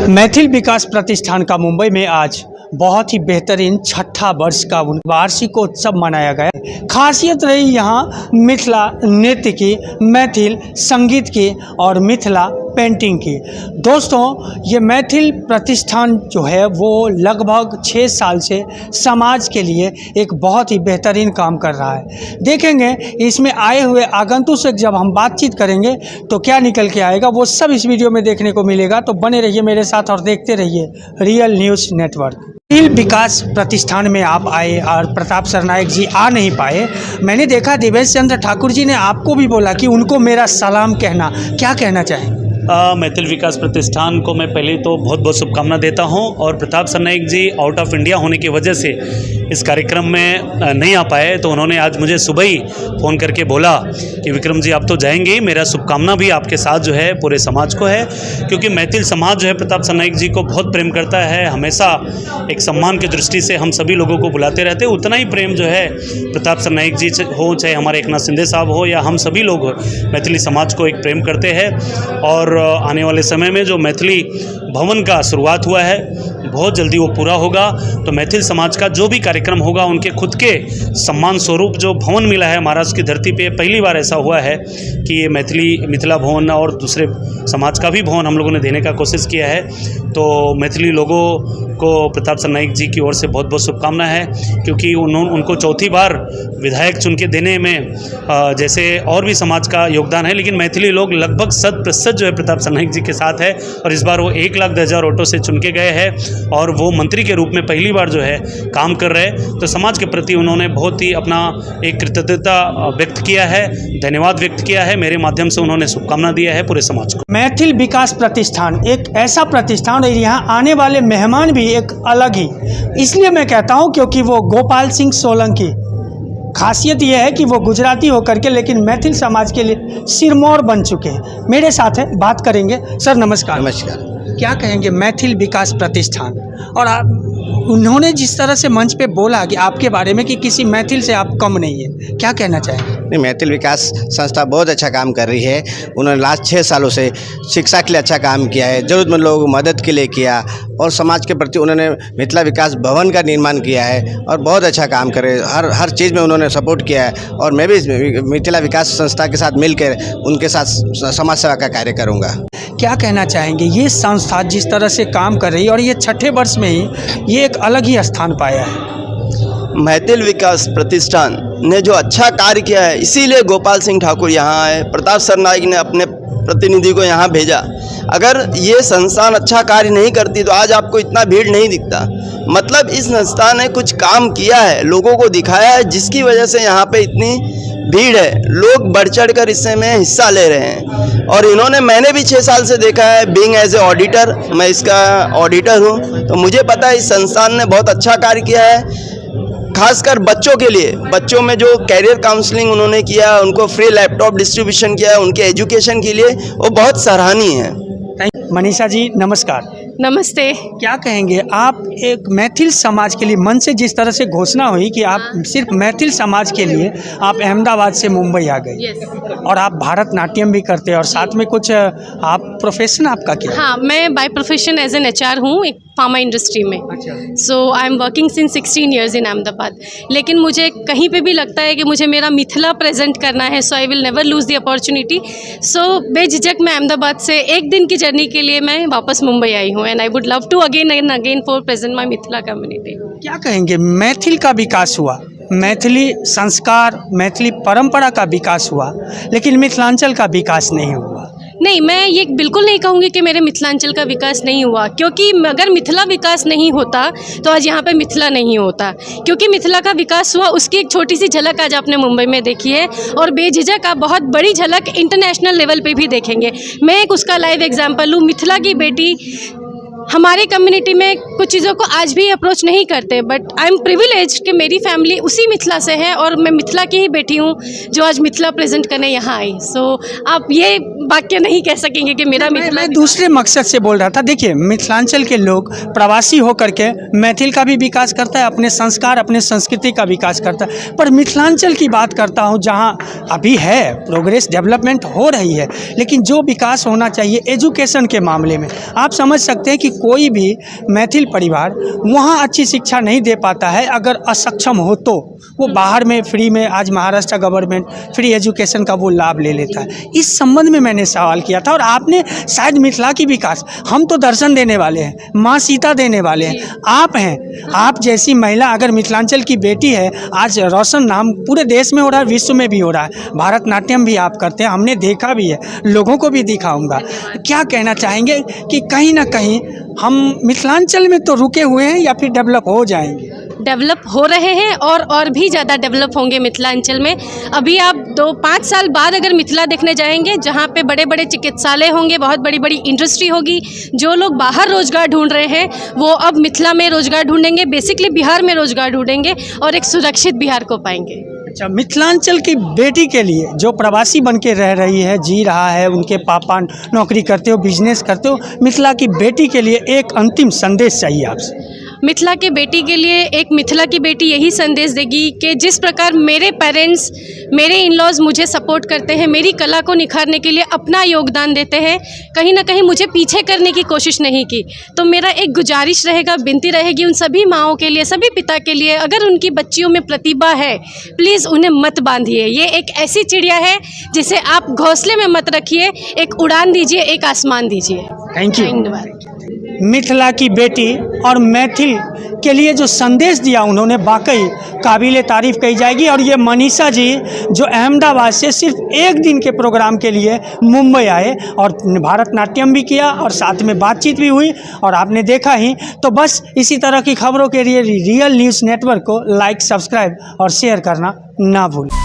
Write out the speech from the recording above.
मैथिल विकास प्रतिष्ठान का मुंबई में आज बहुत ही बेहतरीन छठा वर्ष का वार्षिकोत्सव मनाया गया। खासियत रही यहाँ मिथिला नृत्य की, मैथिल संगीत की और मिथिला पेंटिंग की। दोस्तों, ये मैथिल प्रतिष्ठान जो है वो लगभग 6 साल से समाज के लिए एक बहुत ही बेहतरीन काम कर रहा है। देखेंगे इसमें आए हुए आगंतुक से जब हम बातचीत करेंगे तो क्या निकल के आएगा, वो सब इस वीडियो में देखने को मिलेगा। तो बने रहिए मेरे साथ और देखते रहिए रियल न्यूज़ नेटवर्क। मैथिल विकास प्रतिष्ठान में आप आए और प्रताप सरनायक जी आ नहीं पाए। मैंने देखा देवेश चंद्र ठाकुर जी ने आपको भी बोला कि उनको मेरा सलाम कहना, क्या कहना चाहें? मैथिल विकास प्रतिष्ठान को मैं पहले तो बहुत बहुत शुभकामना देता हूं, और प्रताप सरनायक जी आउट ऑफ इंडिया होने की वजह से इस कार्यक्रम में नहीं आ पाए, तो उन्होंने आज मुझे सुबह ही फ़ोन करके बोला कि विक्रम जी आप तो जाएंगे ही, मेरा शुभकामना भी आपके साथ जो है पूरे समाज को है, क्योंकि मैथिल समाज जो है प्रताप सरनायक जी को बहुत प्रेम करता है। हमेशा एक सम्मान की दृष्टि से हम सभी लोगों को बुलाते रहते हैं। उतना ही प्रेम जो है प्रताप सरनायक जी हो, चाहे हमारे एकनाथ शिंदे साहब हो या हम सभी लोग मैथिली समाज को एक प्रेम करते हैं। और आने वाले समय में जो मैथिली भवन का शुरुआत हुआ है बहुत जल्दी वो पूरा होगा, तो मैथिल समाज का जो भी कार्यक्रम होगा उनके खुद के सम्मान स्वरूप जो भवन मिला है महाराष्ट्र की धरती पे, पहली बार ऐसा हुआ है कि ये मिथिला भवन और दूसरे समाज का भी भवन हम लोगों ने देने का कोशिश किया है। तो मैथिली लोगों को प्रताप सरनायक जी की ओर से बहुत बहुत शुभकामना है, क्योंकि उनको चौथी बार विधायक चुन के देने में जैसे और भी समाज का योगदान है, लेकिन मैथिली लोग लगभग 100% जो है प्रताप सरनायक जी के साथ है। और इस बार वो 1,10,000 वोटों से चुन के गए हैं और वो मंत्री के रूप में पहली बार जो है काम कर रहे हैं। तो समाज के प्रति उन्होंने बहुत ही अपना एक कृतज्ञता व्यक्त किया है, धन्यवाद व्यक्त किया है। मेरे माध्यम से उन्होंने शुभकामना दिया है पूरे समाज को। मैथिल विकास प्रतिष्ठान एक ऐसा प्रतिष्ठान है, यहाँ आने वाले मेहमान भी एक अलग ही, इसलिए मैं कहता हूँ क्योंकि वो गोपाल सिंह सोलंकी, खासियत यह है कि वो गुजराती होकर के लेकिन मैथिल समाज के लिए सिरमौर बन चुके हैं। मेरे साथ है, बात करेंगे। सर नमस्कार। नमस्कार। क्या कहेंगे मैथिल विकास प्रतिष्ठान, और उन्होंने जिस तरह से मंच पे बोला कि आपके बारे में कि किसी मैथिल से आप कम नहीं है, क्या कहना चाहेंगे? नहीं, मैथिल विकास संस्था बहुत अच्छा काम कर रही है। उन्होंने लास्ट 6 सालों से शिक्षा के लिए अच्छा काम किया है, ज़रूरतमंद लोगों को मदद के लिए किया, और समाज के प्रति उन्होंने मिथिला विकास भवन का निर्माण किया है और बहुत अच्छा काम करे। हर चीज़ में उन्होंने सपोर्ट किया है, और मैं भी मिथिला विकास संस्था के साथ मिलकर उनके साथ समाज सेवा का कार्य करूँगा। क्या कहना चाहेंगे, ये संस्था जिस तरह से काम कर रही है और ये छठे वर्ष में ही ये एक अलग ही स्थान पाया है? मैथिल विकास प्रतिष्ठान ने जो अच्छा कार्य किया है, इसीलिए गोपाल सिंह ठाकुर यहाँ आए, प्रताप सरनायक ने अपने प्रतिनिधि को यहाँ भेजा। अगर ये संस्थान अच्छा कार्य नहीं करती तो आज आपको इतना भीड़ नहीं दिखता। मतलब इस संस्था ने कुछ काम किया है, लोगों को दिखाया है, जिसकी वजह से यहाँ पे इतनी भीड़ है। लोग बढ़ चढ़ कर इससे में हिस्सा ले रहे हैं। और मैंने भी 6 साल से देखा है, बीइंग एज ए ऑडिटर, मैं इसका ऑडिटर हूँ, तो मुझे पता है इस संस्थान ने बहुत अच्छा कार्य किया है। खासकर बच्चों के लिए, बच्चों में जो कैरियर काउंसलिंग उन्होंने किया, उनको फ्री लैपटॉप डिस्ट्रीब्यूशन किया, उनके एजुकेशन के लिए, वो बहुत सराहनीय है। मनीषा जी नमस्कार। नमस्ते। क्या कहेंगे आप, एक मैथिल समाज के लिए मन से जिस तरह से घोषणा हुई कि आप सिर्फ मैथिल समाज के लिए आप अहमदाबाद से मुंबई आ गए, और आप भारतनाट्यम भी करते हैं और साथ में कुछ आप प्रोफेशन आपका क्या? हाँ, मैं by profession as an HR हूँ एक फार्मा इंडस्ट्री में। So I am working since 16 years in Ahmedabad. लेकिन मुझे कहीं पे भी लगता है कि मुझे मेरा मिथिला प्रेजेंट करना है, so I will never lose the opportunity. So बेझिझक मैं अहमदाबाद से एक दिन की जर्नी के लिए मैं वापस मुंबई आई हूँ, and I would love to again and again for present my Mithila community. क्या कहेंगे, मैथिल का विकास हुआ, मैथिली संस्कार, मैथिली परंपरा का विकास हुआ, लेकिन मिथिलांचल का विकास नहीं हुआ? नहीं, मैं ये बिल्कुल नहीं कहूँगी कि मेरे मिथिलांचल का विकास नहीं हुआ, क्योंकि अगर मिथिला विकास नहीं होता तो आज यहाँ पे मिथिला नहीं होता। क्योंकि मिथिला का विकास हुआ, उसकी एक छोटी सी झलक आज आपने मुंबई में देखी है, और बेझिझक आप बहुत बड़ी झलक इंटरनेशनल लेवल पे भी देखेंगे। मैं एक उसका लाइव एग्जांपल हूँ। मिथिला की बेटी हमारे कम्युनिटी में कुछ चीज़ों को आज भी अप्रोच नहीं करते, बट आई एम प्रिविलेज्ड कि मेरी फैमिली उसी मिथिला से है और मैं मिथिला की ही बेटी हूँ जो आज मिथिला प्रेजेंट करने यहाँ आई। सो आप ये वाक्य नहीं कह सकेंगे कि मेरा मिथिला। मैं दूसरे मकसद से बोल रहा था। देखिए, मिथिलांचल के लोग प्रवासी होकर के मैथिल का भी विकास करता है, अपने संस्कार अपने संस्कृति का विकास करता है, पर मिथिलांचल की बात करता हूँ जहाँ अभी है प्रोग्रेस, डेवलपमेंट हो रही है, लेकिन जो विकास होना चाहिए एजुकेशन के मामले में, आप समझ सकते हैं कि कोई भी मैथिल परिवार वहाँ अच्छी शिक्षा नहीं दे पाता है अगर असक्षम हो तो वो बाहर में फ्री में, आज महाराष्ट्र गवर्नमेंट फ्री एजुकेशन का वो लाभ ले लेता है। इस संबंध में मैंने सवाल किया था और आपने शायद मिथिला की विकास, हम तो दर्शन देने वाले हैं, माँ सीता देने वाले हैं, आप हैं, आप जैसी महिला अगर मिथिलांचल की बेटी है, आज रोशन नाम पूरे देश में हो रहा है, विश्व में भी हो रहा है। भारतनाट्यम भी आप करते हैं, हमने देखा भी है, लोगों को भी दिखाऊंगा। क्या कहना चाहेंगे कि कहीं ना कहीं हम मिथिलांचल में तो रुके हुए हैं या फिर डेवलप हो जाएंगे? डेवलप हो रहे हैं और भी ज़्यादा डेवलप होंगे मिथिलांचल में। अभी आप 2-5 साल बाद अगर मिथिला देखने जाएंगे, जहाँ पे बड़े बड़े चिकित्सालय होंगे, बहुत बड़ी बड़ी इंडस्ट्री होगी, जो लोग बाहर रोजगार ढूंढ रहे हैं वो अब मिथिला में रोजगार ढूंढेंगे, बेसिकली बिहार में रोजगार ढूंढेंगे और एक सुरक्षित बिहार को पाएंगे। अच्छा, मिथिलांचल की बेटी के लिए जो प्रवासी बन के रह रही है, जी रहा है, उनके पापा नौकरी करते हो, बिजनेस करते हो, मिथिला की बेटी के लिए एक अंतिम संदेश चाहिए आपसे। मिथिला के बेटी के लिए एक मिथिला की बेटी यही संदेश देगी कि जिस प्रकार मेरे पेरेंट्स, मेरे इन-लॉज मुझे सपोर्ट करते हैं, मेरी कला को निखारने के लिए अपना योगदान देते हैं, कहीं ना कहीं मुझे पीछे करने की कोशिश नहीं की, तो मेरा एक गुजारिश रहेगा, विनती रहेगी उन सभी माँओं के लिए, सभी पिता के लिए, अगर उनकी बच्चियों में प्रतिभा है प्लीज़ उन्हें मत बांधिए। ये एक ऐसी चिड़िया है जिसे आप घोंसले में मत रखिए, एक उड़ान दीजिए, एक आसमान दीजिए। Thank you. धन्यवाद। मिथिला की बेटी और मैथिल के लिए जो संदेश दिया उन्होंने, वाकई काबिल तारीफ़ कही जाएगी। और ये मनीषा जी जो अहमदाबाद से सिर्फ एक दिन के प्रोग्राम के लिए मुंबई आए और भारतनाट्यम भी किया और साथ में बातचीत भी हुई और आपने देखा ही। तो बस इसी तरह की खबरों के लिए रियल न्यूज़ नेटवर्क को लाइक, सब्सक्राइब और शेयर करना ना भूलें।